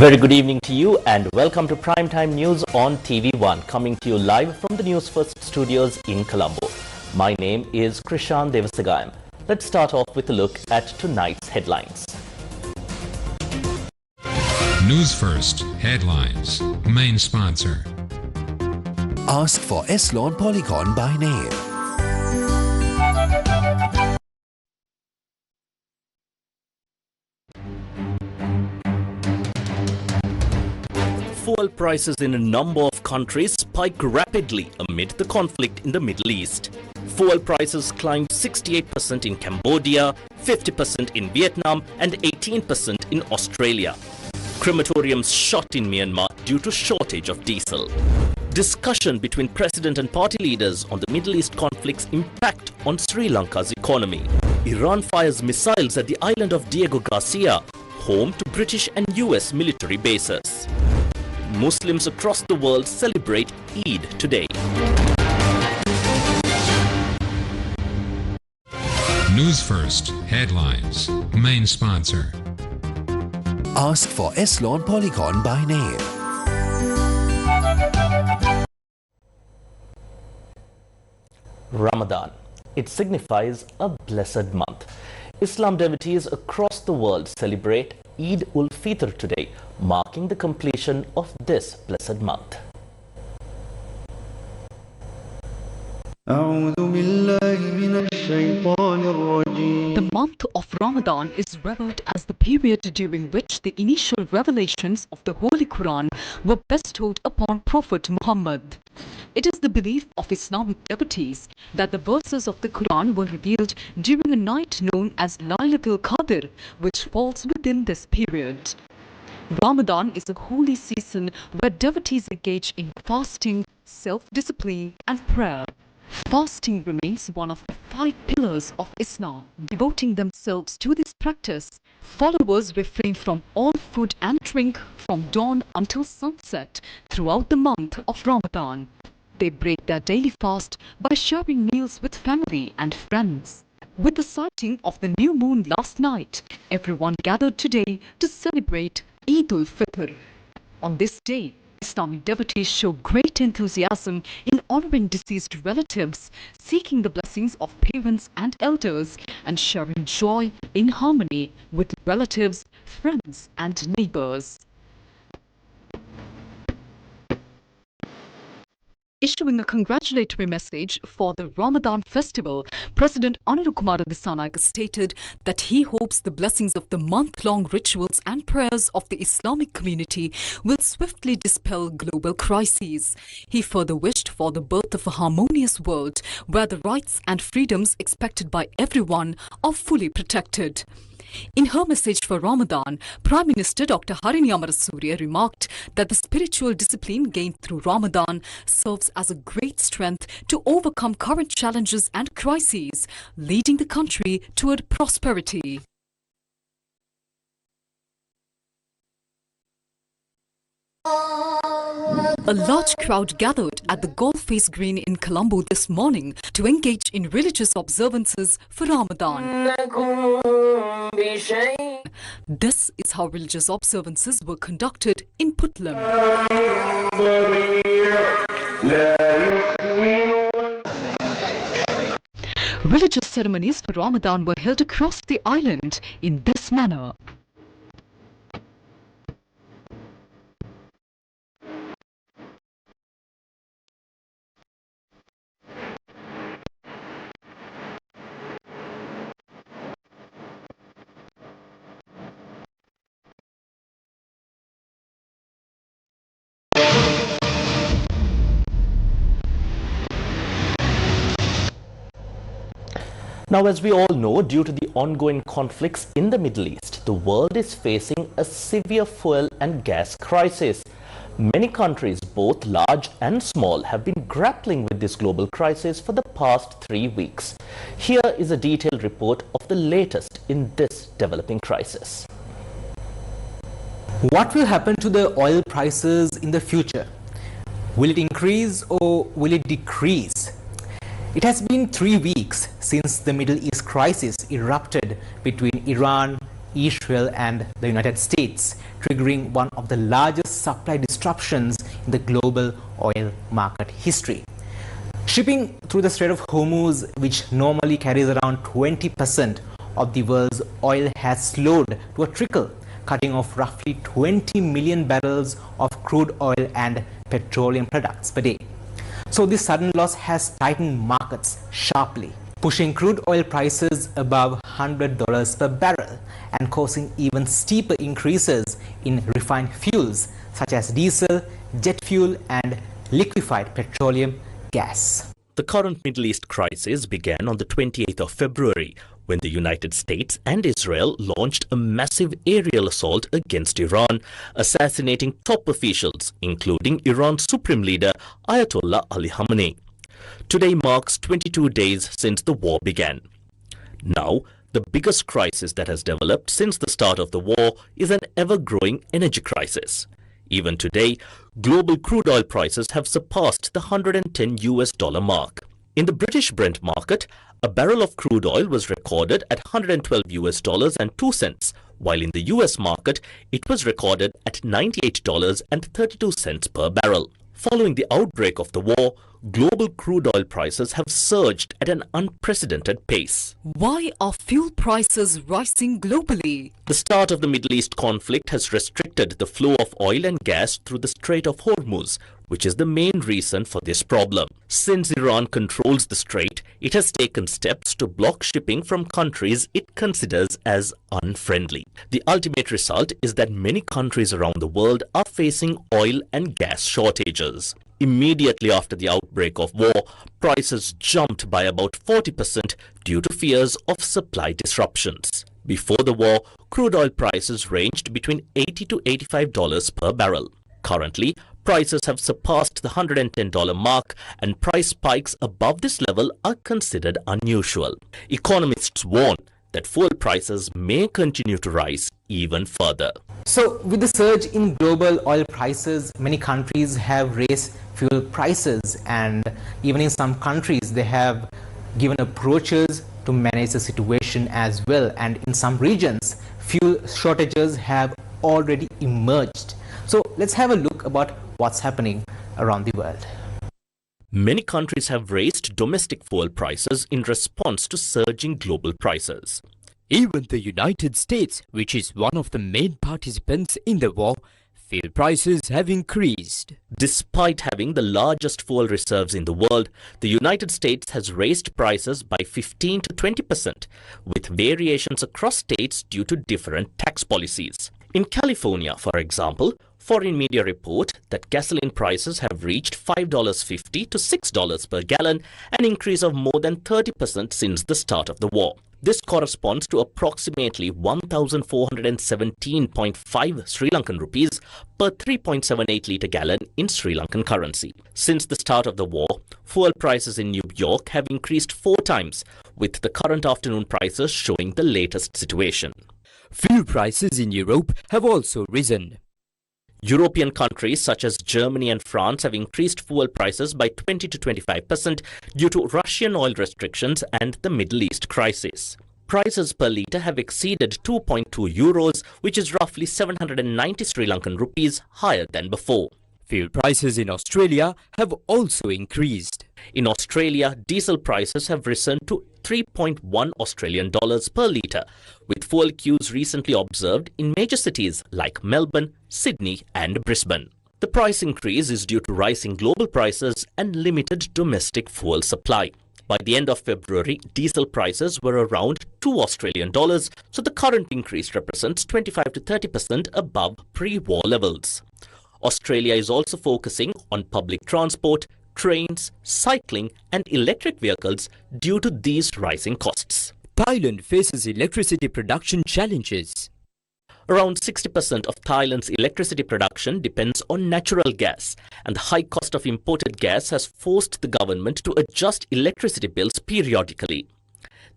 Very good evening to you and welcome to Primetime News on TV1, coming to you live from the Newsfirst studios in Colombo. My name is Krishan Devasagayam. Let's start off with a look at tonight's headlines. Newsfirst headlines. Main sponsor. Ask for S-Lawn Polygon by name. Fuel prices in a number of countries spike rapidly amid the conflict in the Middle East. Fuel prices climbed 68% in Cambodia, 50% in Vietnam and 18% in Australia. Crematoriums shut in Myanmar due to shortage of diesel. Discussion between president and party leaders on the Middle East conflict's impact on Sri Lanka's economy. Iran fires missiles at the island of Diego Garcia, home to British and US military bases. Muslims across the world celebrate Eid today. Newsfirst headlines. Main sponsor. Ask for S-Lawn Polygon by name. Ramadan. It signifies a blessed month. Islam devotees across the world celebrate Eid ul-Fitr today, marking the completion of this blessed month. The month of Ramadan is revered as the period during which the initial revelations of the Holy Quran were bestowed upon Prophet Muhammad. It is the belief of Islamic devotees that the verses of the Quran were revealed during a night known as Laylatul Qadr, which falls within this period. Ramadan is a holy season where devotees engage in fasting, self-discipline and prayer. Fasting remains one of the 5 pillars of Islam. Devoting themselves to this practice, followers refrain from all food and drink from dawn until sunset throughout the month of Ramadan. They break their daily fast by sharing meals with family and friends. With the sighting of the new moon last night, everyone gathered today to celebrate Eid ul-Fitr. On this day, Islamic devotees show great enthusiasm in honoring deceased relatives, seeking the blessings of parents and elders, and sharing joy in harmony with relatives, friends, and neighbors. Issuing a congratulatory message for the Ramadan festival, President Anirudh Kumar Dissanayake stated that he hopes the blessings of the month-long rituals and prayers of the Islamic community will swiftly dispel global crises. He further wished for the birth of a harmonious world where the rights and freedoms expected by everyone are fully protected. In her message for Ramadan, Prime Minister Dr. Harini Amarasuriya remarked that the spiritual discipline gained through Ramadan serves as a great strength to overcome current challenges and crises, leading the country toward prosperity. A large crowd gathered at the Golf Face Green in Colombo this morning to engage in religious observances for Ramadan. This is how religious observances were conducted in Puttlam. Religious ceremonies for Ramadan were held across the island in this manner. Now, as we all know, due to the ongoing conflicts in the Middle East, the world is facing a severe fuel and gas crisis. Many countries, both large and small, have been grappling with this global crisis for the past 3 weeks. Here is a detailed report of the latest in this developing crisis. What will happen to the oil prices in the future? Will it increase or will it decrease? It has been 3 weeks since the Middle East crisis erupted between Iran, Israel and the United States, triggering one of the largest supply disruptions in the global oil market history. Shipping through the Strait of Hormuz, which normally carries around 20% of the world's oil, has slowed to a trickle, cutting off roughly 20 million barrels of crude oil and petroleum products per day. So this sudden loss has tightened markets sharply, pushing crude oil prices above $100 per barrel and causing even steeper increases in refined fuels such as diesel, jet fuel and liquefied petroleum gas. The current Middle East crisis began on the 28th of February when the United States and Israel launched a massive aerial assault against Iran, assassinating top officials, including Iran's supreme leader Ayatollah Ali Khamenei. Today marks 22 days since the war began. Now, the biggest crisis that has developed since the start of the war is an ever-growing energy crisis. Even today, global crude oil prices have surpassed the $110 mark. In the British Brent market, a barrel of crude oil was recorded at $112.02, while in the US market, it was recorded at $98.32 per barrel. Following the outbreak of the war, global crude oil prices have surged at an unprecedented pace. Why are fuel prices rising globally? The start of the Middle East conflict has restricted the flow of oil and gas through the Strait of Hormuz, which is the main reason for this problem. Since Iran controls the strait, it has taken steps to block shipping from countries it considers as unfriendly. The ultimate result is that many countries around the world are facing oil and gas shortages. Immediately after the outbreak of war, prices jumped by about 40% due to fears of supply disruptions. Before the war, crude oil prices ranged between $80 to $85 per barrel. Currently, prices have surpassed the $110 mark, and price spikes above this level are considered unusual. Economists warn that fuel prices may continue to rise even further. So, with the surge in global oil prices, many countries have raised fuel prices, and even in some countries they have given approaches to manage the situation as well. And in some regions, fuel shortages have already emerged. So let's have a look about what's happening around the world. Many countries have raised domestic fuel prices in response to surging global prices. Even the United States, which is one of the main participants in the war, fuel prices have increased. Despite having the largest fuel reserves in the world, the United States has raised prices by 15 to 20%, with variations across states due to different tax policies. In California, for example, foreign media report that gasoline prices have reached $5.50 to $6 per gallon, an increase of more than 30% since the start of the war. This corresponds to approximately 1,417.5 Sri Lankan rupees per 3.78 litre gallon in Sri Lankan currency. Since the start of the war, fuel prices in New York have increased 4 times, with the current afternoon prices showing the latest situation. Fuel prices in Europe have also risen. European countries such as Germany and France have increased fuel prices by 20 to 25% due to Russian oil restrictions and the Middle East crisis. Prices per litre have exceeded 2.2 euros, which is roughly 790 Sri Lankan rupees higher than before. Fuel prices in Australia have also increased. In Australia, diesel prices have risen to 3.1 Australian dollars per litre, with fuel queues recently observed in major cities like Melbourne, Sydney and Brisbane. The price increase is due to rising global prices and limited domestic fuel supply. By the end of February, diesel prices were around 2 Australian dollars, so the current increase represents 25 to 30% above pre-war levels. Australia is also focusing on public transport, trains, cycling and electric vehicles due to these rising costs. Thailand faces electricity production challenges. Around 60% of Thailand's electricity production depends on natural gas, and the high cost of imported gas has forced the government to adjust electricity bills periodically.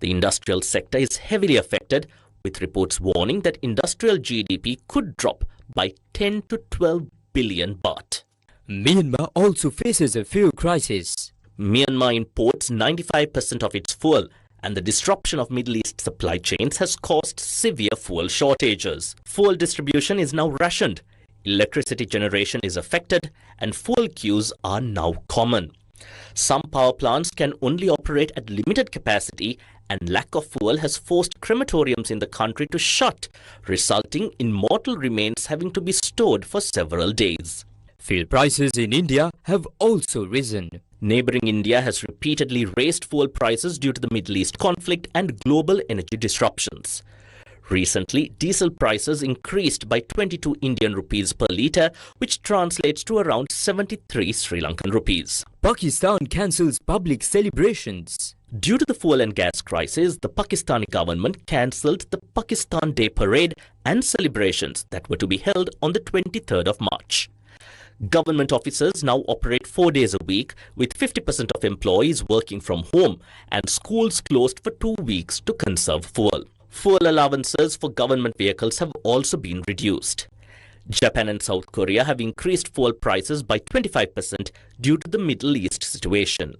The industrial sector is heavily affected, with reports warning that industrial GDP could drop by 10 to 12 billion baht. Myanmar also faces a fuel crisis. Myanmar imports 95% of its fuel, and the disruption of Middle East supply chains has caused severe fuel shortages. Fuel distribution is now rationed, electricity generation is affected, and fuel queues are now common. Some power plants can only operate at limited capacity, and lack of fuel has forced crematoriums in the country to shut, resulting in mortal remains having to be stored for several days. Fuel prices in India have also risen. Neighboring India has repeatedly raised fuel prices due to the Middle East conflict and global energy disruptions. Recently, diesel prices increased by 22 Indian rupees per litre, which translates to around 73 Sri Lankan rupees. Pakistan cancels public celebrations. Due to the fuel and gas crisis, the Pakistani government cancelled the Pakistan Day Parade and celebrations that were to be held on the 23rd of March. Government offices now operate 4 days a week, with 50% of employees working from home and schools closed for 2 weeks to conserve fuel. Fuel allowances for government vehicles have also been reduced. Japan and South Korea have increased fuel prices by 25% due to the Middle East situation.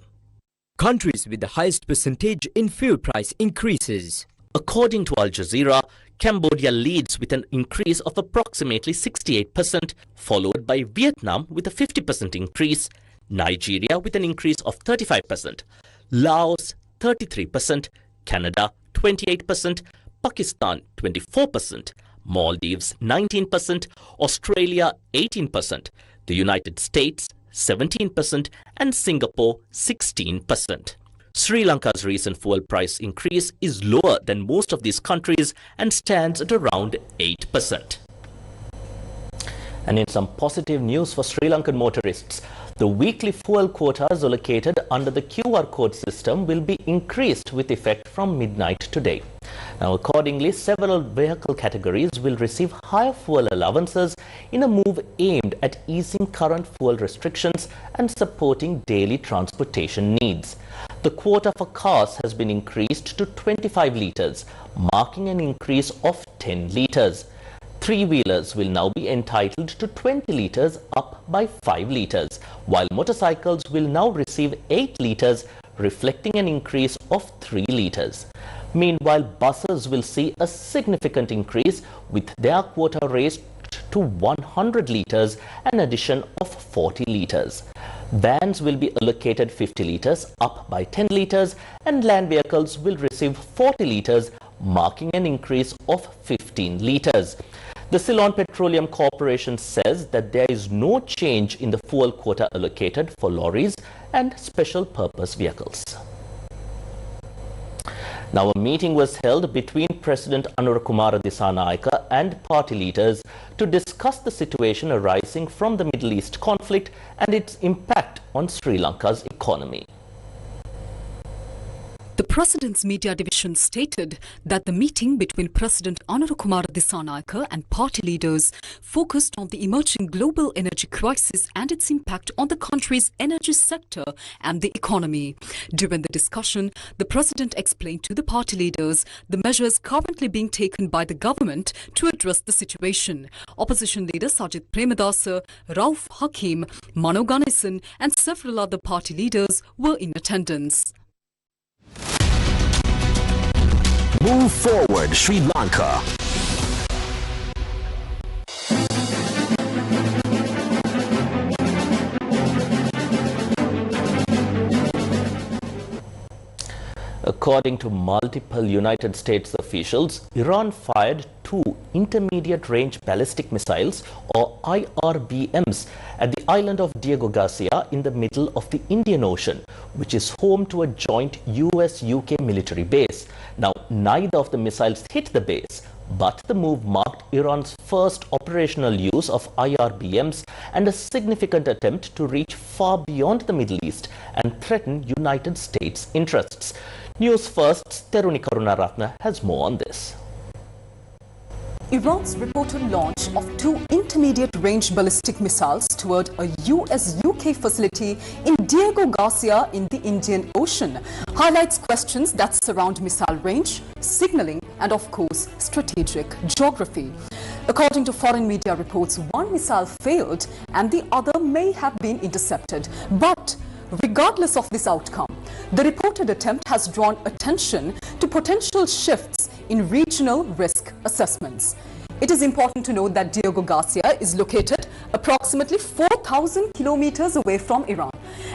Countries with the highest percentage in fuel price increases. According to Al Jazeera, Cambodia leads with an increase of approximately 68%, followed by Vietnam with a 50% increase, Nigeria with an increase of 35%, Laos 33%, Canada 28%, Pakistan 24%, Maldives 19%, Australia 18%, the United States 17% and Singapore 16%. Sri Lanka's recent fuel price increase is lower than most of these countries and stands at around 8%. And in some positive news for Sri Lankan motorists, the weekly fuel quotas allocated under the QR code system will be increased with effect from midnight today. Now, accordingly, several vehicle categories will receive higher fuel allowances in a move aimed at easing current fuel restrictions and supporting daily transportation needs. The quota for cars has been increased to 25 litres, marking an increase of 10 litres. Three-wheelers will now be entitled to 20 litres, up by 5 litres, while motorcycles will now receive 8 litres, reflecting an increase of 3 litres. Meanwhile, buses will see a significant increase, with their quota raised to 100 litres, an addition of 40 litres. Vans will be allocated 50 litres, up by 10 litres, and land vehicles will receive 40 litres, marking an increase of 15 litres. The Ceylon Petroleum Corporation says that there is no change in the fuel quota allocated for lorries and special purpose vehicles. Now, a meeting was held between President Anurakumara Dissanayake and party leaders to discuss the situation arising from the Middle East conflict and its impact on Sri Lanka's economy. The President's Media Division stated that the meeting between President Anurakumara Dissanayake and party leaders focused on the emerging global energy crisis and its impact on the country's energy sector and the economy. During the discussion, the President explained to the party leaders the measures currently being taken by the government to address the situation. Opposition leaders Sajid Premadasa, Rauf Hakim, Mano Ganesan and several other party leaders were in attendance. Move forward, Sri Lanka. According to multiple United States officials, Iran fired 2 intermediate-range ballistic missiles, or IRBMs, at the island of Diego Garcia in the middle of the Indian Ocean, which is home to a joint US-UK military base. Now, neither of the missiles hit the base, but the move marked Iran's first operational use of IRBMs and a significant attempt to reach far beyond the Middle East and threaten United States interests. Newsfirst's Teruni Karunaratne has more on this. Iran's reported launch of 2 intermediate-range ballistic missiles toward a US-UK facility in Diego Garcia in the Indian Ocean highlights questions that surround missile range, signaling and, of course, strategic geography. According to foreign media reports, one missile failed and the other may have been intercepted. But Regardless of this outcome, the reported attempt has drawn attention to potential shifts in regional risk assessments. It is important to note that Diego Garcia is located approximately 4,000 kilometers away from Iran.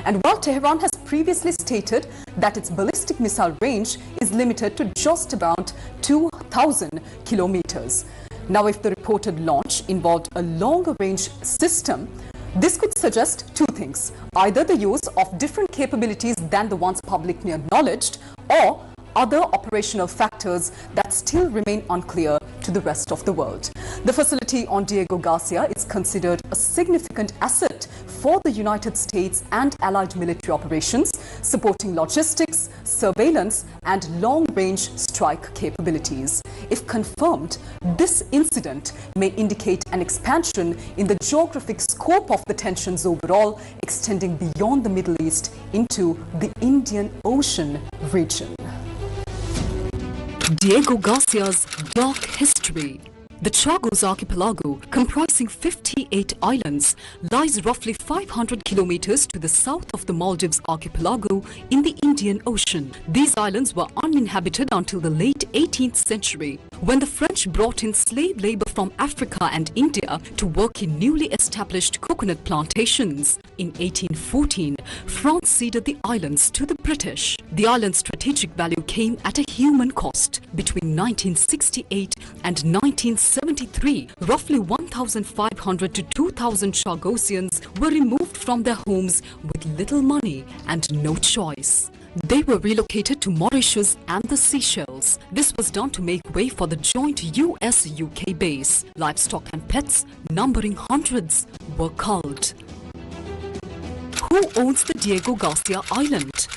And while Tehran has previously stated that its ballistic missile range is limited to just about 2,000 kilometers. Now, if the reported launch involved a longer-range system, this could suggest two things: either the use of different capabilities than the ones publicly acknowledged, or other operational factors that still remain unclear to the rest of the world. The facility on Diego Garcia is considered a significant asset for the United States and allied military operations, supporting logistics, surveillance, and long-range strike capabilities. If confirmed, this incident may indicate an expansion in the geographic scope of the tensions overall, extending beyond the Middle East into the Indian Ocean region. Diego Garcia's dark history. The Chagos archipelago, comprising 58 islands, lies roughly 500 kilometers to the south of the Maldives archipelago in the Indian Ocean. These islands were uninhabited until the late 18th century, when the French brought in slave labor from Africa and India to work in newly established coconut plantations. In 1814, France ceded the islands to the British. The island's strategic value came at a human cost. Between 1968 and 1973, roughly 1,500 to 2,000 Chagosians were removed from their homes with little money and no choice. They were relocated to Mauritius and the Seychelles. This was done to make way for the joint US-UK base. Livestock and pets, numbering hundreds, were culled. Who owns the Diego Garcia Island?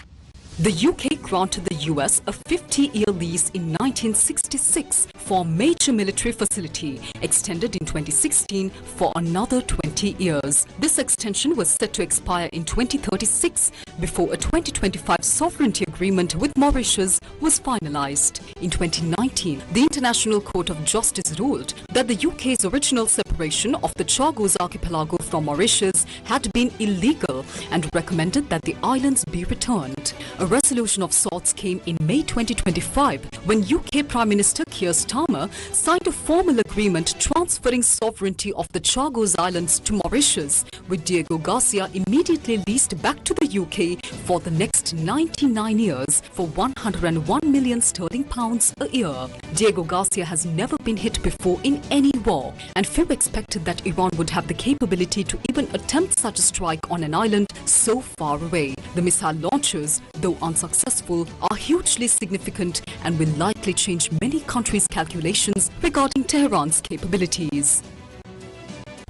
The UK granted the US a 50-year lease in 1966 for a major military facility, extended in 2016 for another 20 years. This extension was set to expire in 2036 before a 2025 sovereignty agreement with Mauritius was finalized. In 2019, the International Court of Justice ruled that the UK's original separation of the Chagos archipelago from Mauritius had been illegal and recommended that the islands be returned. A resolution of sorts came in May 2025 when UK Prime Minister Keir Starmer signed a formal agreement transferring sovereignty of the Chagos Islands to Mauritius, with Diego Garcia immediately leased back to the UK for the next 99 years for 101 million sterling pounds a year. Diego Garcia has never been hit before in any war, and few expected that Iran would have the capability to even attempt such a strike on an island so far away. The missile launchers, though unsuccessful, are hugely significant and will likely change many countries' calculations regarding Tehran's capabilities.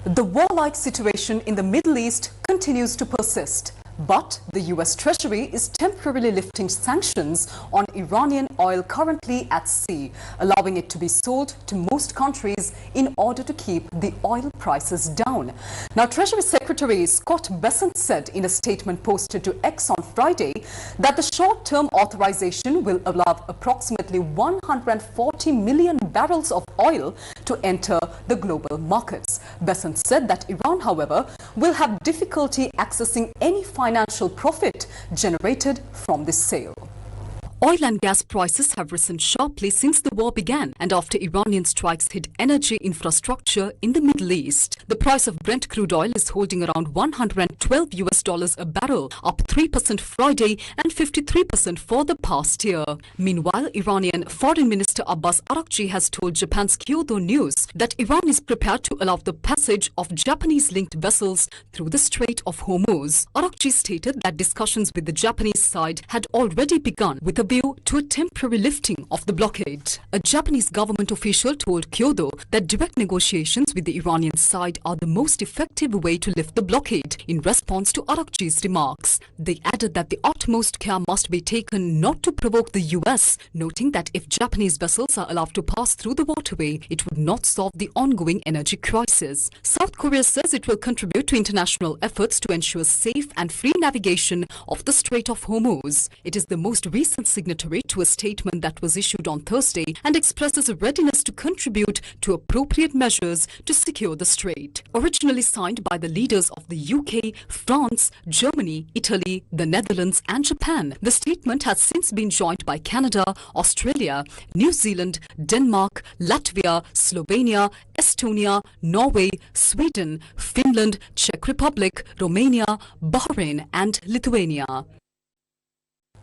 The warlike situation in the Middle East continues to persist, but the US Treasury is temporarily lifting sanctions on Iranian oil currently at sea, allowing it to be sold to most countries in order to keep the oil prices down. Now, Treasury Secretary Scott Bessent said in a statement posted to X on Friday that the short-term authorization will allow approximately 140 million barrels of oil to enter the global markets. Bessent said that Iran, however, will have difficulty accessing any financial profit generated from this sale. Oil and gas prices have risen sharply since the war began and after Iranian strikes hit energy infrastructure in the Middle East. The price of Brent crude oil is holding around $112 a barrel, up 3% Friday and 53% for the past year. Meanwhile, Iranian Foreign Minister Abbas Araghchi has told Japan's Kyodo News that Iran is prepared to allow the passage of Japanese-linked vessels through the Strait of Hormuz. Araghchi stated that discussions with the Japanese side had already begun with a view to a temporary lifting of the blockade. A Japanese government official told Kyodo that direct negotiations with the Iranian side are the most effective way to lift the blockade in response to Araghchi's remarks. They added that the utmost care must be taken not to provoke the US, noting that if Japanese vessels are allowed to pass through the waterway, it would not solve the ongoing energy crisis. South Korea says it will contribute to international efforts to ensure safe and free navigation of the Strait of Hormuz. It is the most recent signatory to a statement that was issued on Thursday and expresses a readiness to contribute to appropriate measures to secure the strait. Originally signed by the leaders of the UK, France, Germany, Italy, the Netherlands and Japan, the statement has since been joined by Canada, Australia, New Zealand, Denmark, Latvia, Slovenia, Estonia, Norway, Sweden, Finland, Czech Republic, Romania, Bahrain and Lithuania.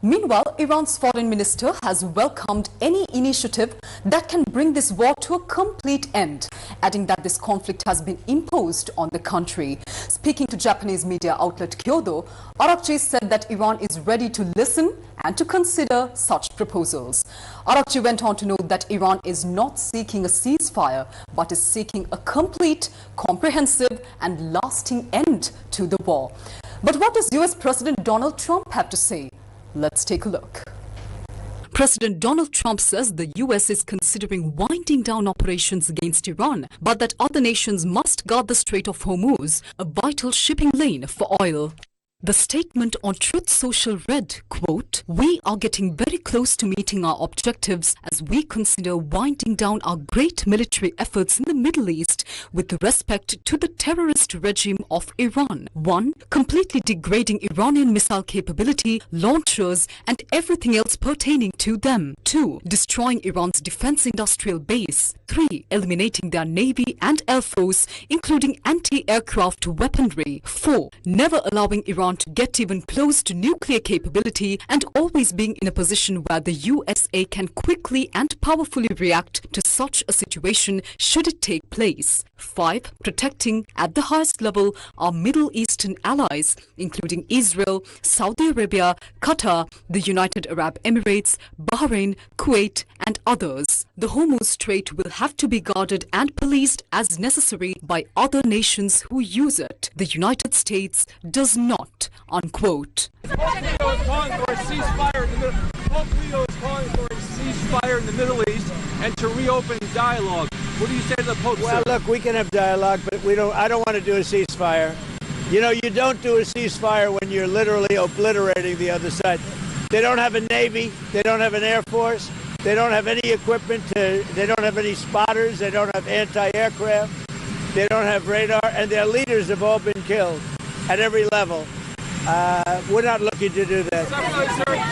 Meanwhile, Iran's foreign minister has welcomed any initiative that can bring this war to a complete end, adding that this conflict has been imposed on the country. Speaking to Japanese media outlet Kyodo, Arakchi said that Iran is ready to listen and to consider such proposals. Arakchi went on to note that Iran is not seeking a ceasefire, but is seeking a complete, comprehensive and lasting end to the war. But what does US President Donald Trump have to say? Let's take a look. President Donald Trump says the US is considering winding down operations against Iran, but that other nations must guard the Strait of Hormuz, a vital shipping lane for oil. The statement on Truth Social read, quote, "We are getting very close to meeting our objectives as we consider winding down our great military efforts in the Middle East with respect to the terrorist regime of Iran. 1. Completely degrading Iranian missile capability, launchers and everything else pertaining to them. 2. Destroying Iran's defense industrial base. 3. Eliminating their navy and air force, including anti-aircraft weaponry. 4. Never allowing Iran to get even close to nuclear capability and always being in a position where the USA can quickly and powerfully react to such a situation should it take place. 5. Protecting at the highest level our Middle Eastern allies, including Israel, Saudi Arabia, Qatar, the United Arab Emirates, Bahrain, Kuwait and others. The Hormuz Strait will have to be guarded and policed as necessary by other nations who use it. The United States does not." Unquote. Pope Leo is calling for a ceasefire in the Middle East and to reopen dialogue. What do you say to the Pope? Well, look, we can have dialogue, but I don't want to do a ceasefire. You know, you don't do a ceasefire when you're literally obliterating the other side. They don't have a navy. They don't have an air force. They don't have any equipment. They don't have any spotters. They don't have anti-aircraft. They don't have radar. And their leaders have all been killed at every level. We're not looking to do that.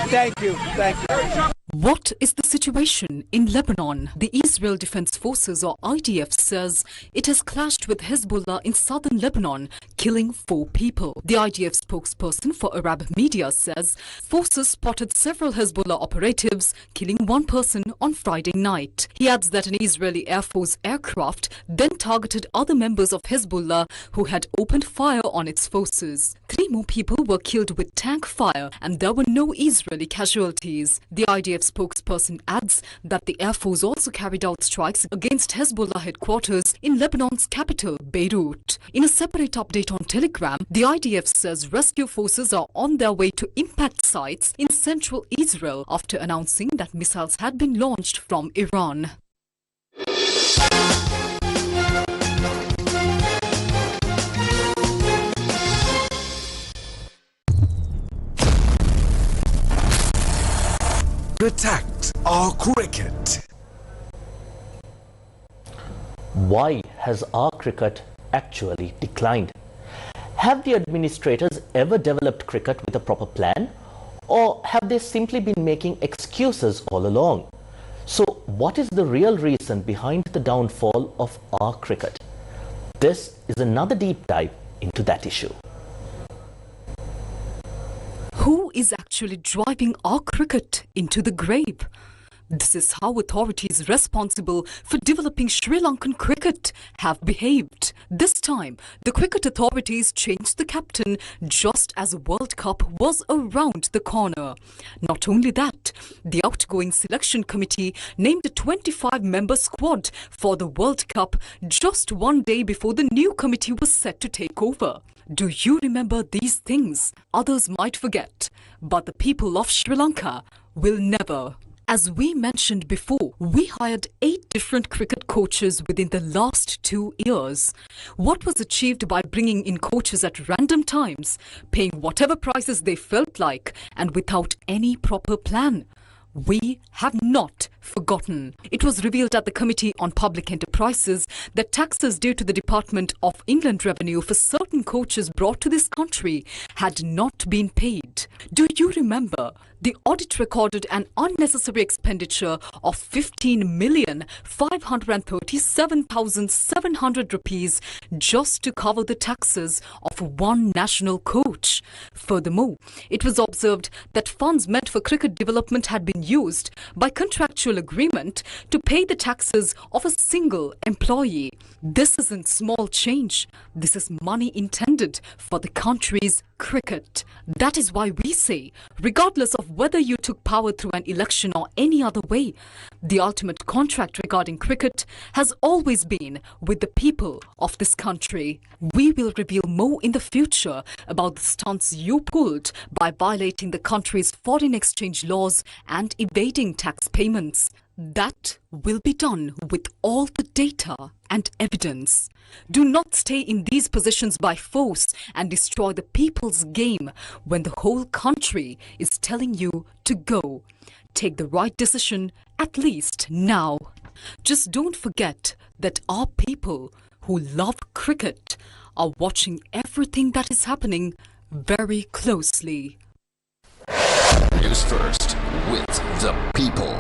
Thank you. Thank you. What is the situation in Lebanon? The Israel Defense Forces, or IDF, says it has clashed with Hezbollah in southern Lebanon, killing 4 people. The IDF spokesperson for Arab media says forces spotted several Hezbollah operatives, killing 1 person on Friday night. He adds that an Israeli Air Force aircraft then targeted other members of Hezbollah who had opened fire on its forces. 3 more people were killed with tank fire and there were no Israeli casualties. The IDF spokesperson adds that the Air Force also carried out strikes against Hezbollah headquarters in Lebanon's capital, Beirut. In a separate update on Telegram, the IDF says rescue forces are on their way to impact sites in central Israel after announcing that missiles had been launched from Iran. Protect our cricket. Why has our cricket actually declined? Have the administrators ever developed cricket with a proper plan? Or have they simply been making excuses all along? So what is the real reason behind the downfall of our cricket? This is another deep dive into that issue. Who is actually driving our cricket into the grave? This is how authorities responsible for developing Sri Lankan cricket have behaved. This time, the cricket authorities changed the captain just as a World Cup was around the corner. Not only that, the outgoing selection committee named a 25-member squad for the World Cup just 1 day before the new committee was set to take over. Do you remember these things? Others might forget, but the people of Sri Lanka will never. As we mentioned before, we hired 8 different cricket coaches within the last 2 years. What was achieved by bringing in coaches at random times, paying whatever prices they felt like, and without any proper plan? We have not forgotten. It was revealed at the Committee on Public Enterprises that taxes due to the Department of Inland Revenue for certain coaches brought to this country had not been paid. Do you remember? The audit recorded an unnecessary expenditure of 15,537,700 rupees just to cover the taxes of one national coach. Furthermore, it was observed that funds meant for cricket development had been used by contractual agreement to pay the taxes of a single employee. This isn't small change. This is money intended for the country's cricket. That is why we say, regardless of whether you took power through an election or any other way, the ultimate contract regarding cricket has always been with the people of this country. We will reveal more in the future about the stunts you pulled by violating the country's foreign exchange laws and evading tax payments. That will be done with all the data and evidence. Do not stay in these positions by force and destroy the people's game when the whole country is telling you to go. Take the right decision, at least now. Just don't forget that our people who love cricket are watching everything that is happening very closely. News First with the people.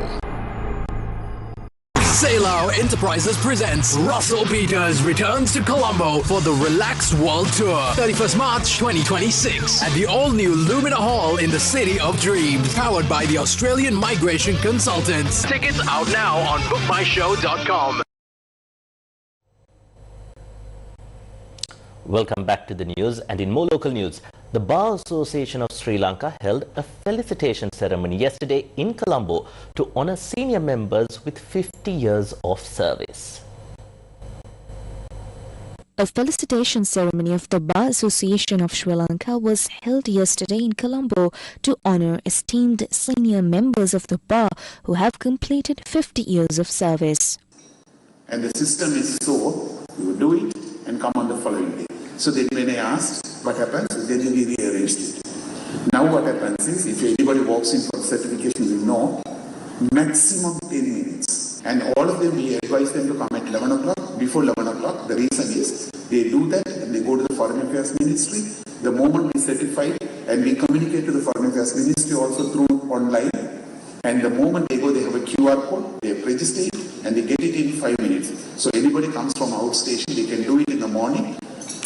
Sailor Enterprises presents Russell Peters returns to Colombo for the Relaxed World Tour, 31st March 2026 at the all-new Lumina Hall in the City of Dreams, powered by the Australian Migration Consultants. Tickets out now on bookmyshow.com. Welcome back to the news, and in more local news, the Bar Association of Sri Lanka held a felicitation ceremony yesterday in Colombo to honour senior members with 50 years of service. A felicitation ceremony of the Bar Association of Sri Lanka was held yesterday in Colombo to honour esteemed senior members of the bar who have completed 50 years of service. And the system is so, you do it and come on the following day. So then when I asked what happens, then we rearranged it. Now what happens is, if anybody walks in for certification, you know, maximum 10 minutes. And all of them, we advise them to come at 11 o'clock, before 11 o'clock. The reason is, they do that and they go to the Foreign Affairs Ministry. The moment we certify, and we communicate to the Foreign Affairs Ministry also through online. And the moment they go, they have a QR code, they have registered, and they get it in 5 minutes. So anybody comes from outstation, they can do it in the morning,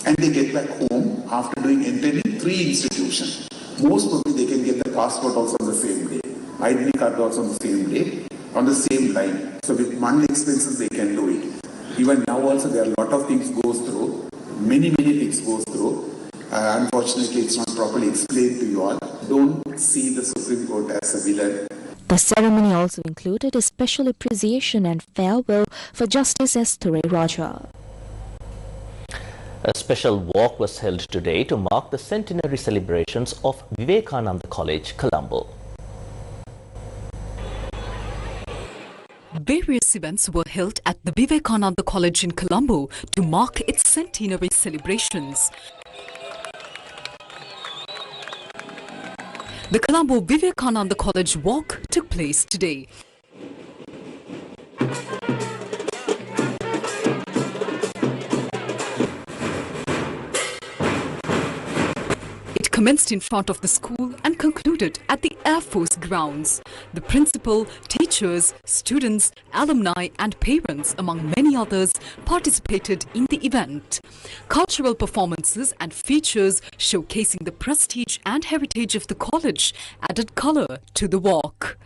and they get back home after doing entering 3 institutions. Most probably they can get the passport also on the same day, ID card also on the same day, on the same line. So with monthly expenses they can do it. Even now also there are a lot of things goes through, many things goes through. Unfortunately it's not properly explained to you all. Don't see the Supreme Court as a villain. The ceremony also included a special appreciation and farewell for Justice S. Raja. A special walk was held today to mark the centenary celebrations of Vivekananda College, Colombo. Various events were held at the Vivekananda College in Colombo to mark its centenary celebrations. The Colombo Vivekananda College walk took place today. It commenced in front of the school and concluded at the Air Force grounds. The principal, teachers, students, alumni and parents, among many others, participated in the event. Cultural performances and features showcasing the prestige and heritage of the college added colour to the walk.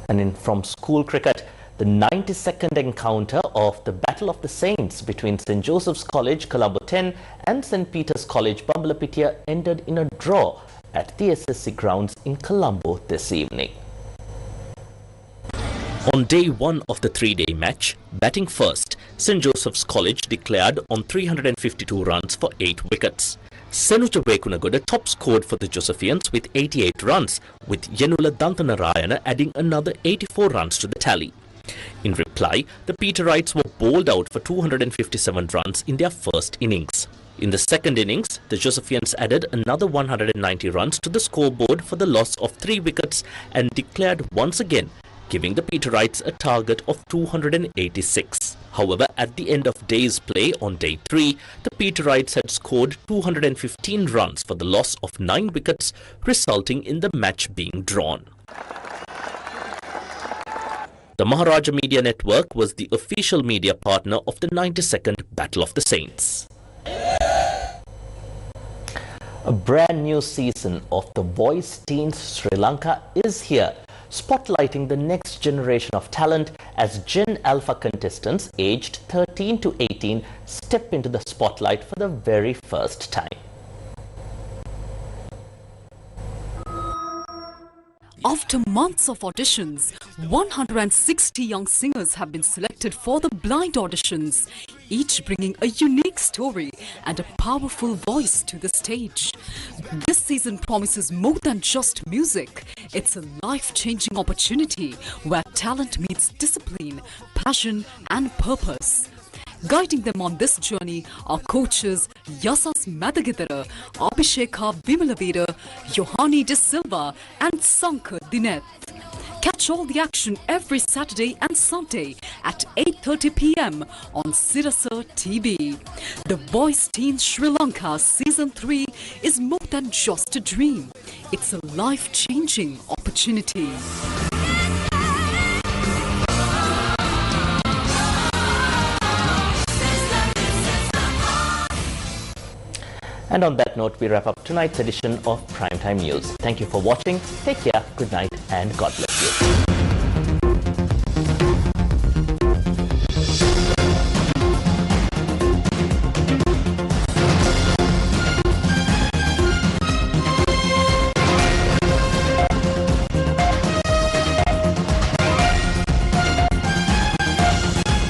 And from school cricket, the 92nd encounter of the Battle of the Saints between St. Joseph's College, Colombo 10 and St. Peter's College, Bambalapitia ended in a draw at the SSC grounds in Colombo this evening. On day 1 of the 3-day match, batting first, St. Joseph's College declared on 352 runs for 8 wickets. Senuja Vekunagoda top scored for the Josephians with 88 runs, with Yenula Dantanarayana adding another 84 runs to the tally. In reply, the Peterites were bowled out for 257 runs in their first innings. In the second innings, the Josephians added another 190 runs to the scoreboard for the loss of 3 wickets and declared once again, giving the Peterites a target of 286. However, at the end of day's play on day 3, the Peterites had scored 215 runs for the loss of 9 wickets, resulting in the match being drawn. The Maharaja Media Network was the official media partner of the 92nd Battle of the Saints. A brand new season of The Voice Teens Sri Lanka is here, spotlighting the next generation of talent as Gen Alpha contestants aged 13 to 18 step into the spotlight for the very first time. After months of auditions, 160 young singers have been selected for the blind auditions, each bringing a unique story and a powerful voice to the stage. This season promises more than just music. It's a life-changing opportunity where talent meets discipline, passion and purpose. Guiding them on this journey are coaches Yasas Madagidara, Abhishekha Vimalavira, Yohani De Silva and Sankar Dineth. Catch all the action every Saturday and Sunday at 8:30 p.m. on Sirasa TV. The Voice Teens Sri Lanka Season 3 is more than just a dream. It's a life-changing opportunity. And on that note, we wrap up tonight's edition of Primetime News. Thank you for watching. Take care, good night, and God bless you.